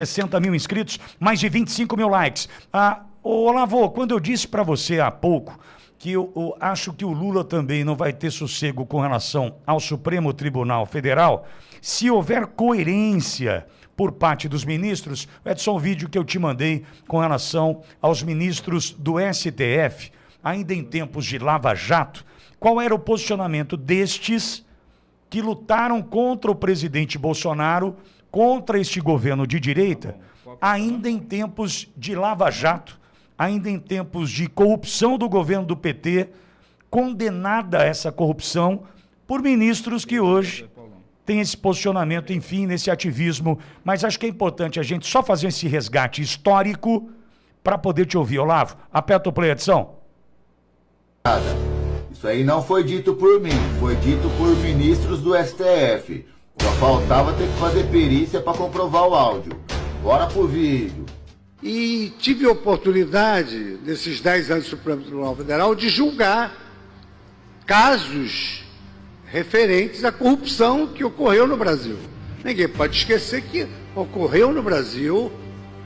60 mil inscritos, mais de 25 mil likes. Olavo, quando eu disse para você há pouco que eu acho que o Lula também não vai ter sossego com relação ao Supremo Tribunal Federal, se houver coerência por parte dos ministros, Edson, o vídeo que eu te mandei com relação aos ministros do STF, ainda em tempos de Lava Jato, qual era o posicionamento destes que lutaram contra o presidente Bolsonaro, contra este governo de direita, ainda em tempos de Lava Jato, ainda em tempos de corrupção do governo do PT, condenada essa corrupção por ministros que hoje têm esse posicionamento, enfim, nesse ativismo. Mas acho que é importante a gente só fazer esse resgate histórico para poder te ouvir. Olavo, aperta o play, Edson. Isso aí não foi dito por mim, foi dito por ministros do STF. Só faltava ter que fazer perícia para comprovar o áudio. Bora pro vídeo. E tive a oportunidade, nesses 10 anos do Supremo Tribunal Federal, de julgar casos referentes à corrupção que ocorreu no Brasil. Ninguém pode esquecer que ocorreu no Brasil,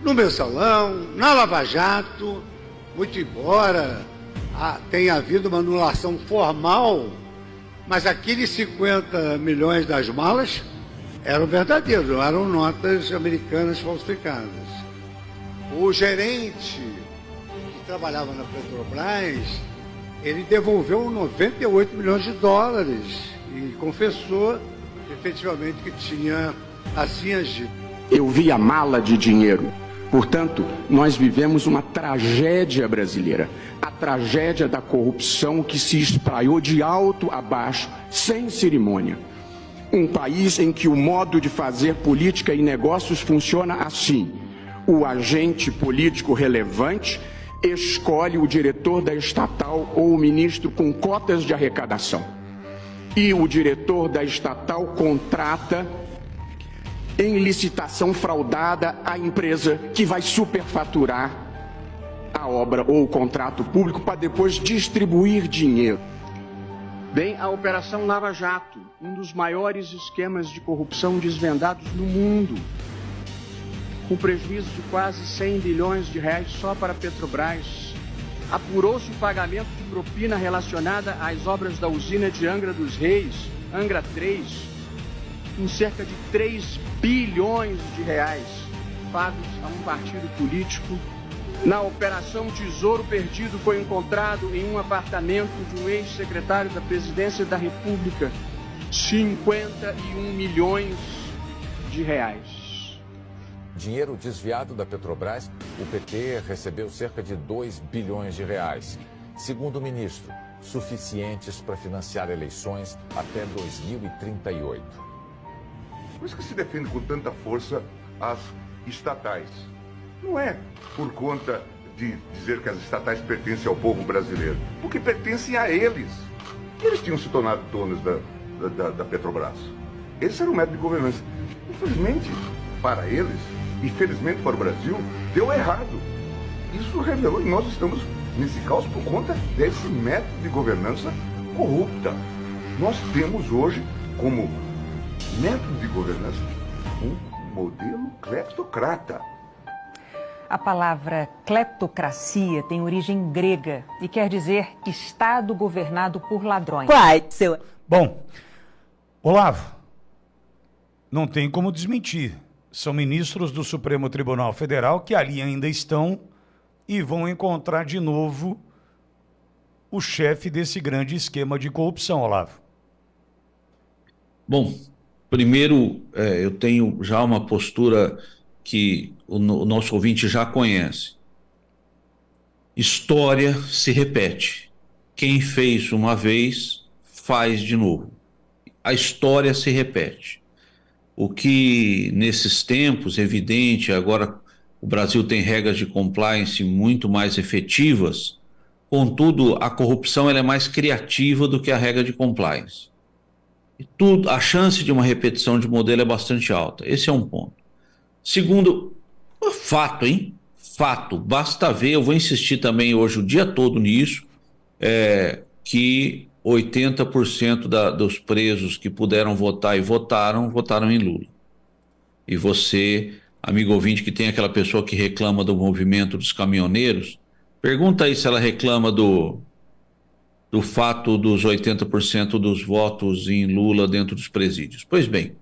no Mensalão, na Lava Jato, muito embora tenha havido uma anulação formal, mas aqueles 50 milhões das malas eram verdadeiros, não eram notas americanas falsificadas. O gerente que trabalhava na Petrobras, ele devolveu 98 milhões de dólares e confessou efetivamente que tinha assim agido. Eu vi a mala de dinheiro. Portanto, nós vivemos uma tragédia brasileira. A tragédia da corrupção que se espraiou de alto a baixo, sem cerimônia. Um país em que o modo de fazer política e negócios funciona assim. O agente político relevante escolhe o diretor da estatal ou o ministro com cotas de arrecadação. E o diretor da estatal contrata em licitação fraudada a empresa que vai superfaturar a obra ou o contrato público para depois distribuir dinheiro. Bem, a Operação Lava Jato, um dos maiores esquemas de corrupção desvendados no mundo, com prejuízo de quase 100 bilhões de reais só para a Petrobras. Apurou-se o pagamento de propina relacionada às obras da usina de Angra dos Reis, Angra 3, em cerca de 3 bilhões de reais pagos a um partido político. Na Operação Tesouro Perdido foi encontrado em um apartamento de um ex-secretário da Presidência da República 51 milhões de reais. Dinheiro desviado da Petrobras, o PT recebeu cerca de 2 bilhões de reais. Segundo o ministro, suficientes para financiar eleições até 2038. Por isso que se defende com tanta força as estatais. Não é por conta de dizer que as estatais pertencem ao povo brasileiro, porque pertencem a eles. Eles tinham se tornado donos da Petrobras. Esse era o método de governança. Infelizmente, para eles, e felizmente para o Brasil, deu errado. Isso revelou, e nós estamos nesse caos por conta desse método de governança corrupta. Nós temos hoje como método de governança um modelo cleptocrata. A palavra cleptocracia tem origem grega e quer dizer Estado governado por ladrões. Bom, Olavo, não tem como desmentir. São ministros do Supremo Tribunal Federal que ali ainda estão e vão encontrar de novo o chefe desse grande esquema de corrupção, Olavo. Bom, primeiro, eu tenho já uma postura que o nosso ouvinte já conhece. História se repete. Quem fez uma vez, faz de novo. A história se repete. O que, nesses tempos, é evidente, agora o Brasil tem regras de compliance muito mais efetivas, contudo, a corrupção ela é mais criativa do que a regra de compliance. A chance de uma repetição de modelo é bastante alta. Esse é um ponto. Segundo, fato, hein? Fato. Basta ver, eu vou insistir também hoje o dia todo nisso, que 80% dos presos que puderam votar e votaram em Lula. E você amigo ouvinte, que tem aquela pessoa que reclama do movimento dos caminhoneiros, pergunta aí se ela reclama do fato dos 80% dos votos em Lula dentro dos presídios. Pois bem,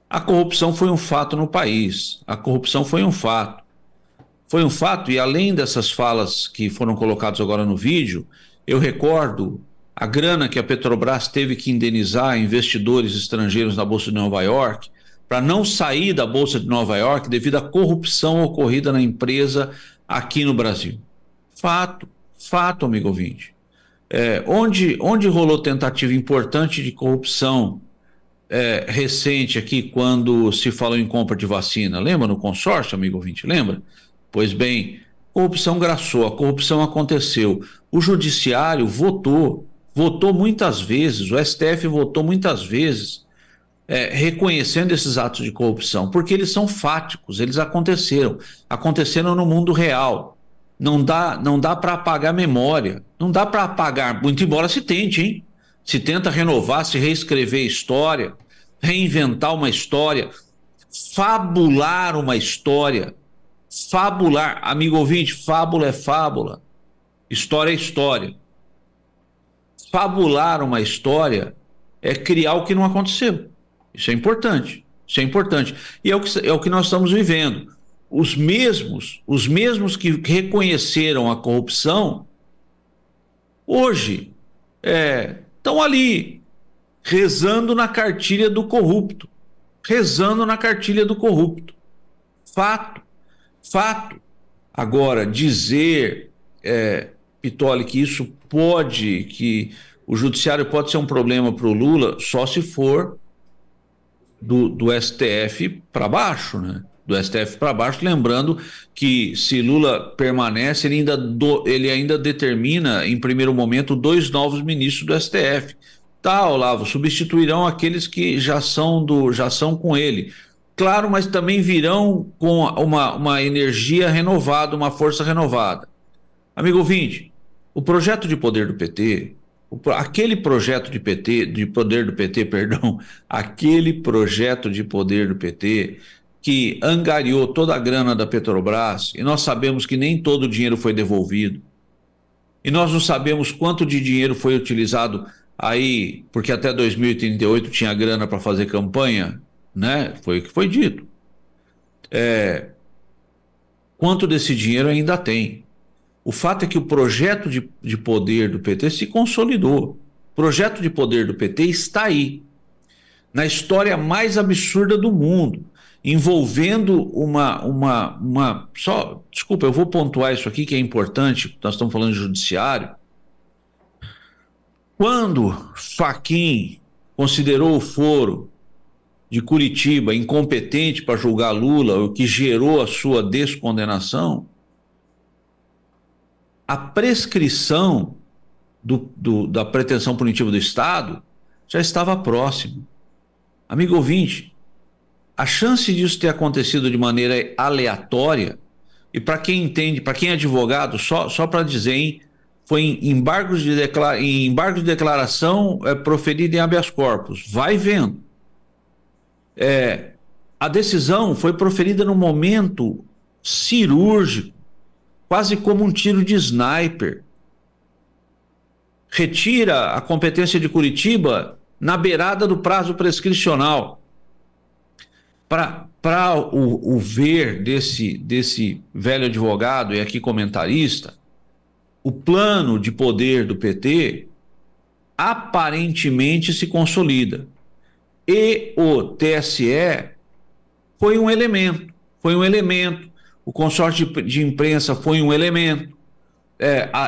a corrupção foi um fato no país, a corrupção foi um fato. Foi um fato, e além dessas falas que foram colocadas agora no vídeo, eu recordo a grana que a Petrobras teve que indenizar investidores estrangeiros na Bolsa de Nova York para não sair da Bolsa de Nova York devido à corrupção ocorrida na empresa aqui no Brasil. Fato, amigo ouvinte. Onde rolou tentativa importante de corrupção recente aqui, quando se falou em compra de vacina? Lembra no consórcio, amigo ouvinte? Lembra? Pois bem, corrupção graçou, a corrupção aconteceu. O judiciário votou muitas vezes, o STF votou muitas vezes, reconhecendo esses atos de corrupção, porque eles são fáticos, eles aconteceram no mundo real. Não dá para apagar a memória, não dá para apagar, muito embora se tente, hein? Se tenta renovar, se reescrever a história, reinventar uma história, fabular uma história. Fabular, amigo ouvinte, fábula é fábula, história é história. Fabular uma história é criar o que não aconteceu. Isso é importante, E é o que nós estamos vivendo. Os mesmos que reconheceram a corrupção, hoje estão ali, rezando na cartilha do corrupto. Fato. Agora, dizer, Pittoli, que que o judiciário pode ser um problema para o Lula, só se for do STF para baixo, né? Do STF para baixo, lembrando que se Lula permanece, ele ainda determina, em primeiro momento, 2 novos ministros do STF. Tá, Olavo, substituirão aqueles que já são com ele. Claro, mas também virão com uma energia renovada, uma força renovada. Amigo ouvinte, o projeto de poder do PT, aquele projeto de poder do PT que angariou toda a grana da Petrobras, e nós sabemos que nem todo o dinheiro foi devolvido, e nós não sabemos quanto de dinheiro foi utilizado aí, porque até 2038 tinha grana para fazer campanha, né? Foi o que foi dito. Quanto desse dinheiro ainda tem? O fato é que o projeto de poder do PT se consolidou. O projeto de poder do PT está aí, na história mais absurda do mundo, envolvendo desculpa, eu vou pontuar isso aqui que é importante, nós estamos falando de judiciário. Quando Fachin considerou o foro de Curitiba incompetente para julgar Lula, o que gerou a sua descondenação, a prescrição da pretensão punitiva do Estado já estava próxima. Amigo ouvinte, a chance disso ter acontecido de maneira aleatória, e para quem entende, para quem é advogado, só para dizer, hein, foi em embargos de declaração proferida em habeas corpus. Vai vendo. A decisão foi proferida num momento cirúrgico, quase como um tiro de sniper. Retira a competência de Curitiba na beirada do prazo prescricional. Para o ver desse velho advogado e aqui comentarista, o plano de poder do PT aparentemente se consolida. E o TSE foi um elemento. O consórcio de imprensa foi um elemento.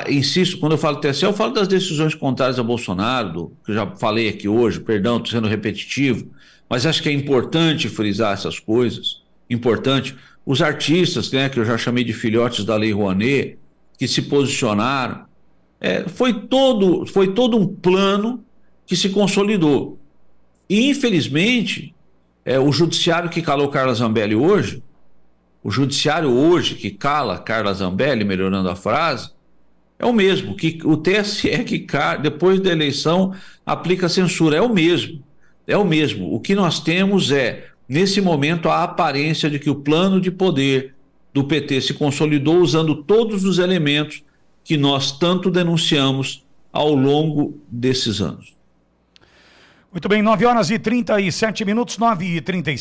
Insisto, quando eu falo TSE, eu falo das decisões contrárias a Bolsonaro, que eu já falei aqui hoje, perdão, estou sendo repetitivo, mas acho que é importante frisar essas coisas. Importante. Os artistas, né, que eu já chamei de filhotes da Lei Rouanet, que se posicionaram, foi todo um plano que se consolidou. E, infelizmente, o judiciário que calou Carla Zambelli hoje, que cala Carla Zambelli, melhorando a frase, é o mesmo, que o TSE que depois da eleição aplica censura, é o mesmo. O que nós temos nesse momento, a aparência de que o plano de poder do PT se consolidou usando todos os elementos que nós tanto denunciamos ao longo desses anos. Muito bem, 9h37, 9h37.